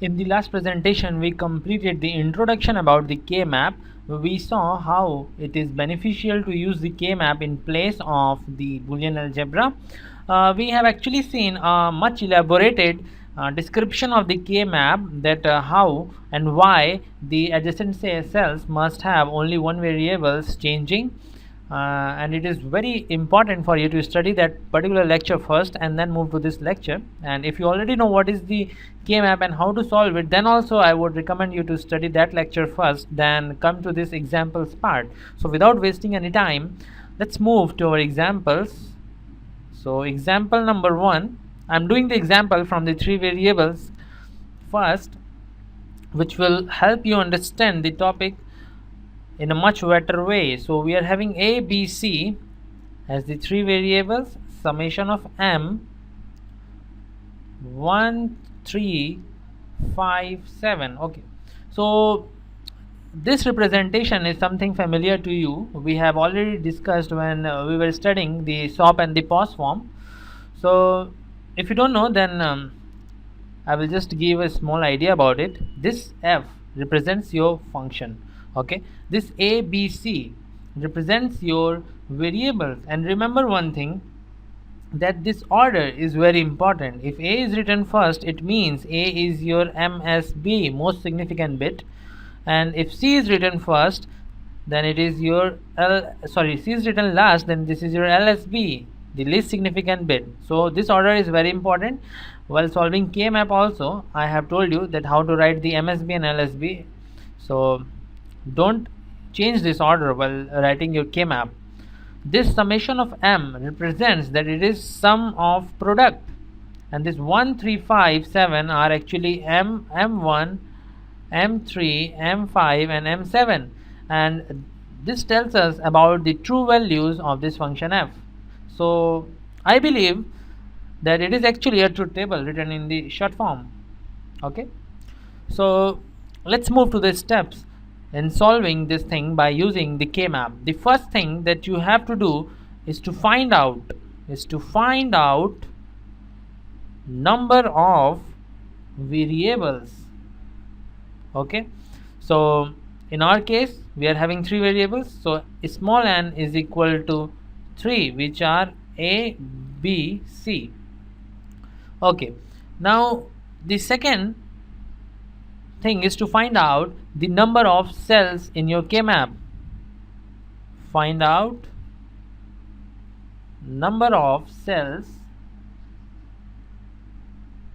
In the last presentation, we completed the introduction about the K map. We saw how it is beneficial to use the K map in place of the Boolean algebra. We have actually seen a much elaborated description of the K map, that how and why the adjacent cells must have only one variables changing. And it is very important for you to study that particular lecture first and then move to this lecture. And if you already know what is the K map and how to solve it, then also I would recommend you to study that lecture first, then come to this examples part. So without wasting any time, let's move to our examples. So example number 1, I'm doing the example from the 3 variables first, which will help you understand the topic in a much better way. So we are having a, b, c as the 3 variables, summation of m 1 3 5 7. Okay, so this representation is something familiar to you. We have already discussed when we were studying the SOP and the POS form. So if you don't know, then I will just give a small idea about it. This f represents your function. Okay, this a, b, c represents your variables. And remember one thing, that this order is very important. If a is written first, it means a is your MSB, most significant bit. And if c is written first, then it is your c is written last, then this is your LSB, the least significant bit. So this order is very important. While solving K map also, I have told you that how to write the MSB and LSB. So don't change this order while writing your K map. This summation of m represents that it is sum of product, and this 1 3 5 7 are actually m1, m3, m5 and m7, and this tells us about the true values of this function f. So I believe that it is actually a truth table written in the short form. Okay, so let's move to the steps in solving this thing by using the K map. The first thing that you have to do is to find out number of variables. Okay, so in our case we are having 3 variables, so small n is equal to 3, which are a, b, c. Okay, now the second thing is to find out the number of cells in your K map. Find out number of cells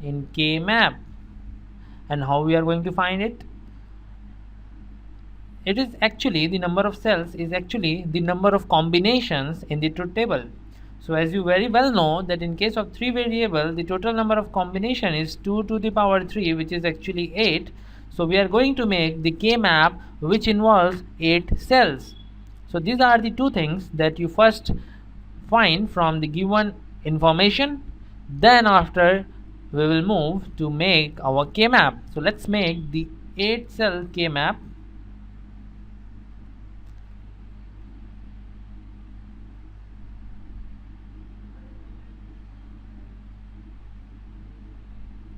in K map. And how we are going to find it? It is actually the number of cells is actually the number of combinations in the truth table. So as you very well know that in case of 3 variables, the total number of combination is 2 to the power 3, which is actually 8. So we are going to make the K map which involves 8 cells. So these are the 2 things that you first find from the given information. Then after we will move to make our K map. So let's make the 8 cell K map.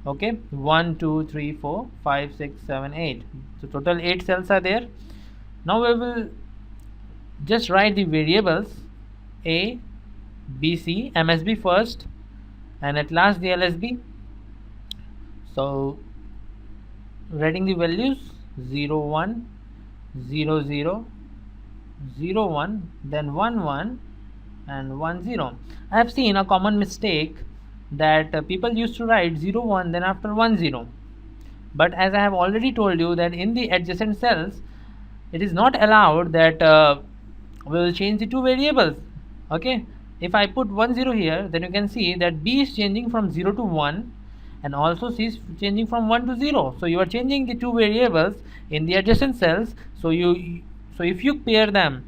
Okay, 1 2 3 4 5 6 7 8. So total 8 cells are there. Now we will just write the variables a, b, c, MSB first and at last the LSB. So writing the values 0 1 0 0 0 1, then 1 1 and 1 0. I have seen a common mistake that people used to write 0 1 then after 1 0, but as I have already told you that in the adjacent cells it is not allowed that we will change the 2 variables. Okay, if I put 1 0 here, then you can see that b is changing from 0 to 1 and also c is changing from 1 to 0. So you are changing the 2 variables in the adjacent cells. So if you pair them,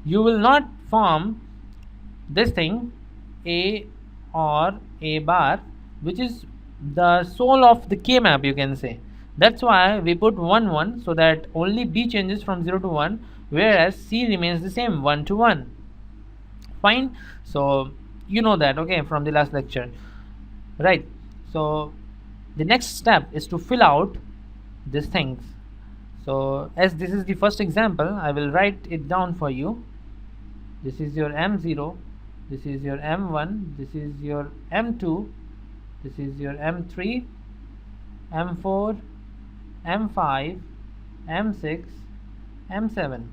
you will not form this thing a or a bar, which is the soul of the K map, you can say. That's why we put 1 1, so that only b changes from 0 to 1, whereas c remains the same, 1 to 1. Fine, so you know that, okay, from the last lecture, right? So The next step is to fill out these things. So as this is the first example, I will write it down for you. This is your M0, this is your M1, this is your M2, this is your M3, M4, M5, M6, M7.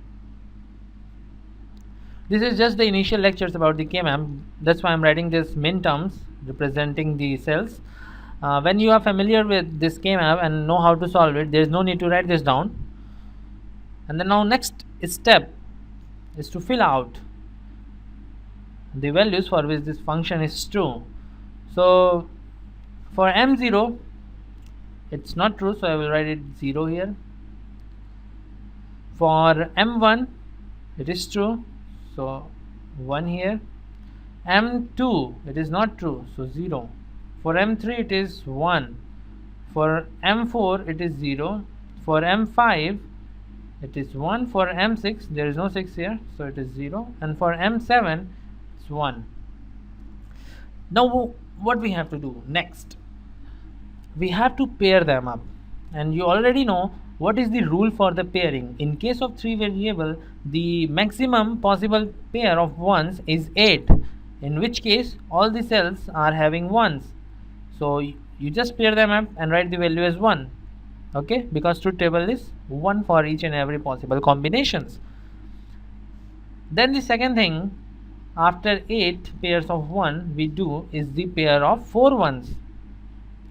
This is just the initial lectures about the K map. That's why I'm writing this min terms representing the cells. When you are familiar with this K map and know how to solve it, there is no need to write this down. And then now next step is to fill out the values for which this function is true. So for M0 it's not true, so I will write it 0 here. For M1 it is true, so 1 here. M2 it is not true, so 0. For M3 it is 1. For M4 it is 0. For M5 it is 1. For M6 there is no 6 here, so it is 0. And for M7 it's 1. Now what we have to do next? We have to pair them up, and you already know what is the rule for the pairing. In case of 3 variable, the maximum possible pair of ones is 8, in which case all the cells are having ones. So you just pair them up and write the value as 1, okay, because truth table is 1 for each and every possible combinations. Then the second thing, after 8 pairs of 1 we do is the pair of 4 ones,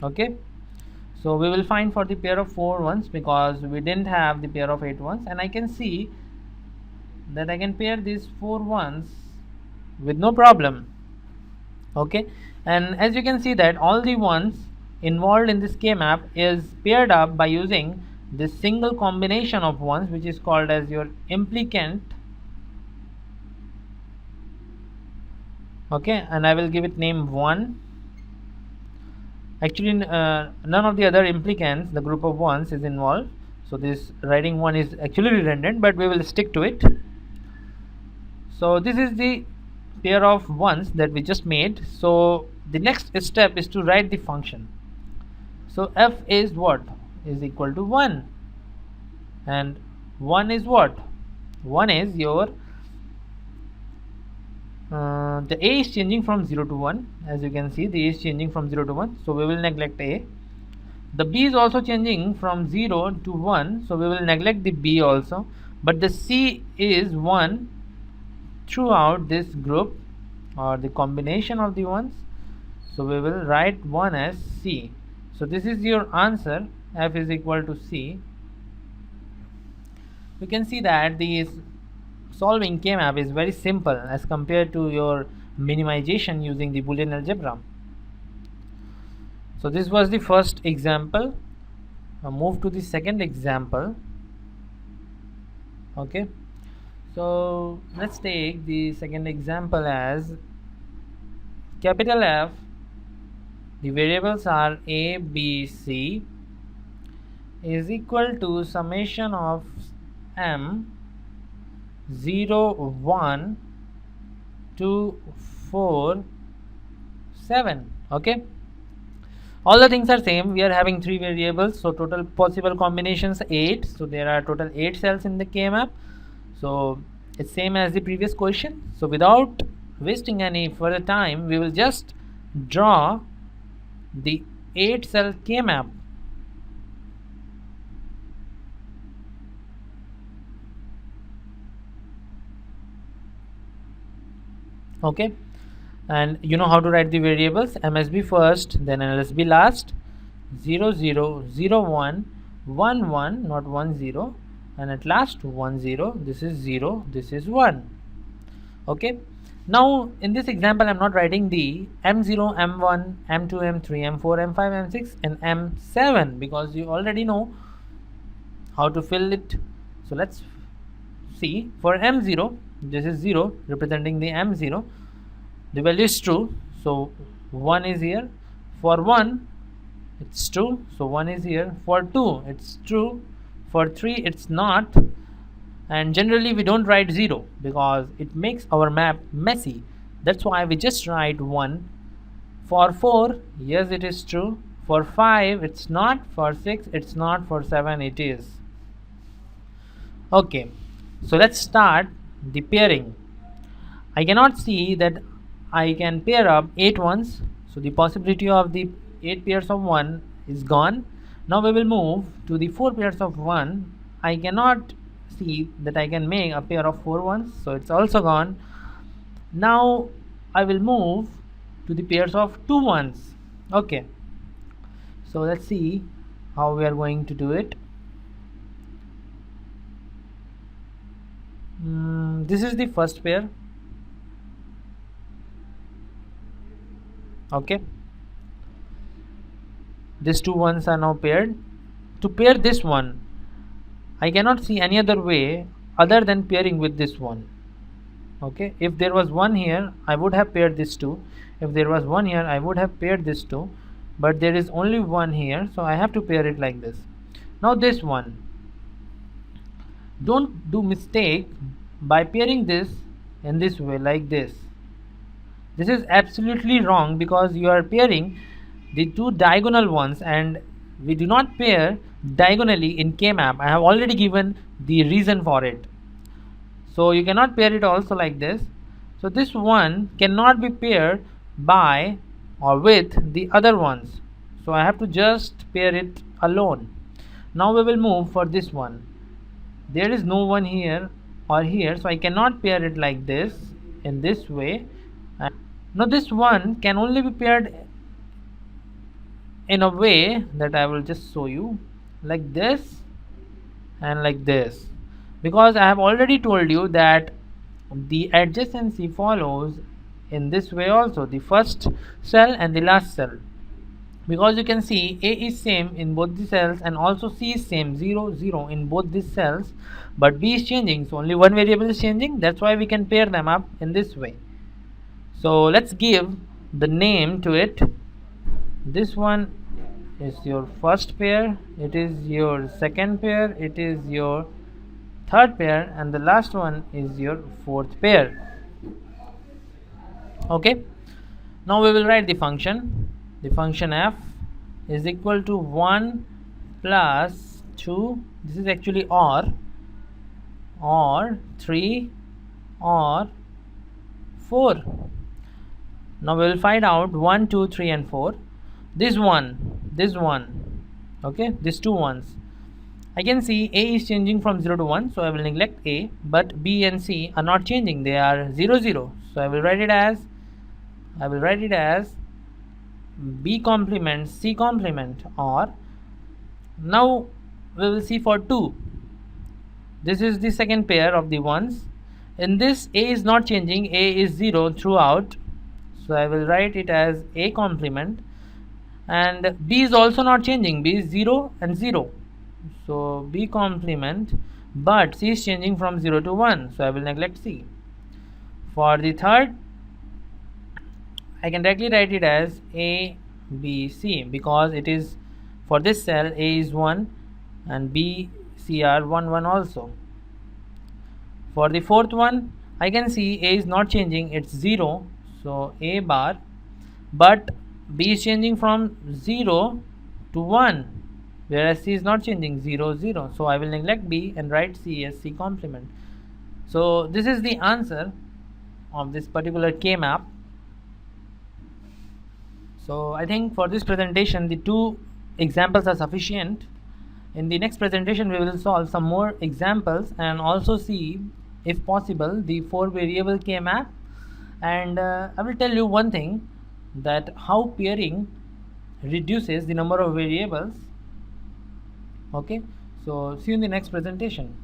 okay. So we will find for the pair of 4 ones because we didn't have the pair of 8 ones, and I can see that I can pair these 4 ones with no problem, okay. And as you can see that all the ones involved in this K map is paired up by using this single combination of ones, which is called as your implicant, okay, and I will give it name 1. Actually none of the other implicants, the group of ones, is involved, so this writing 1 is actually redundant, but we will stick to it. So this is the pair of ones that we just made. So the next step is to write the function. So f is what? Is equal to 1, and 1 is what? 1 is your the a is changing from 0 to 1. As you can see, the a is changing from 0 to 1, so we will neglect a. The b is also changing from 0 to 1, so we will neglect the b also, but the c is 1 throughout this group or the combination of the ones, so we will write 1 as c. So this is your answer, f is equal to c. You can see that these solving K map is very simple as compared to your minimization using the Boolean algebra. So this was the first example. Now move to the second example. Okay, so let's take the second example as capital F. The variables are a, b, c is equal to summation of m 0, 1, 2, 4, 7. Okay, all the things are same. We are having 3 variables, so total possible combinations 8. So there are total 8 cells in the K map. So it's same as the previous question. So without wasting any further time, we will just draw the 8 cell K map. Okay, and you know how to write the variables. MSB first, then LSB last. 0 0 0 1 1 1, not 1 0, and at last 1 0. This is 0, this is 1. Okay, now in this example I'm not writing the M0, M1, M2, M3, M4, M5, M6 and M7 because you already know how to fill it. So let's see. For M0, this is 0 representing the M0, the value is true, so 1 is here. For 1 it's true, so 1 is here. For 2 it's true. For 3 it's not, and generally we don't write 0 because it makes our map messy. That's why we just write 1. For 4, yes, it is true. For 5 it's not, for 6 it's not, for 7 it is. Okay, so let's start the pairing. I cannot see that I can pair up 8 ones, so the possibility of the 8 pairs of 1 is gone. Now we will move to the 4 pairs of 1. I cannot see that I can make a pair of 4 ones, so it's also gone. Now I will move to the pairs of 2 ones. Okay, so let's see how we are going to do it. This is the first pair. Okay, these 2 ones are now paired. To pair this one, I cannot see any other way other than pairing with this one. Okay, if there was 1 here, I would have paired this 2. If there was 1 here, I would have paired this 2, but there is only 1 here, so I have to pair it like this. Now this one, don't do mistake by pairing this in this way, like this. This is absolutely wrong, because you are pairing the 2 diagonal ones, and we do not pair diagonally in K map. I have already given the reason for it. So you cannot pair it also like this. So this one cannot be paired by or with the other ones, so I have to just pair it alone. Now we will move for this one. There is no one here or here, so I cannot pair it like this, in this way. Now this one can only be paired in a way that I will just show you, like this and like this, because I have already told you that the adjacency follows in this way also, the first cell and the last cell, because you can see A is same in both the cells, and also C is same 0 0 in both these cells, but B is changing, so only one variable is changing. That's why we can pair them up in this way. So let's give the name to it. This one is your first pair, it is your second pair, it is your third pair, and the last one is your fourth pair. Okay, now we will write the function. The function f is equal to 1 plus 2, this is actually or 3 or 4. Now we will find out 1 2 3 and 4. This one, okay, these 2 ones, I can see A is changing from 0 to 1, so I will neglect A, but B and C are not changing, they are 0 0, so I will write it as B complement C complement or. Now we will see for 2. This is the second pair of the ones. In this, A is not changing, A is 0 throughout, so I will write it as A complement, and B is also not changing, B is 0 and 0, so B complement, but C is changing from 0 to 1, so I will neglect C. For the third, I can directly write it as A B C, because it is for this cell A is 1 and B C are 1 1 also. For the fourth one, I can see A is not changing, it's 0, so A bar, but B is changing from 0 to 1, whereas C is not changing, 0 0, so I will neglect B and write C as C complement. So this is the answer of this particular K map. So I think for this presentation the 2 examples are sufficient. In the next presentation we will solve some more examples and also see, if possible, the 4 variable K map, and I will tell you one thing, that how pairing reduces the number of variables. Okay, so see you in the next presentation.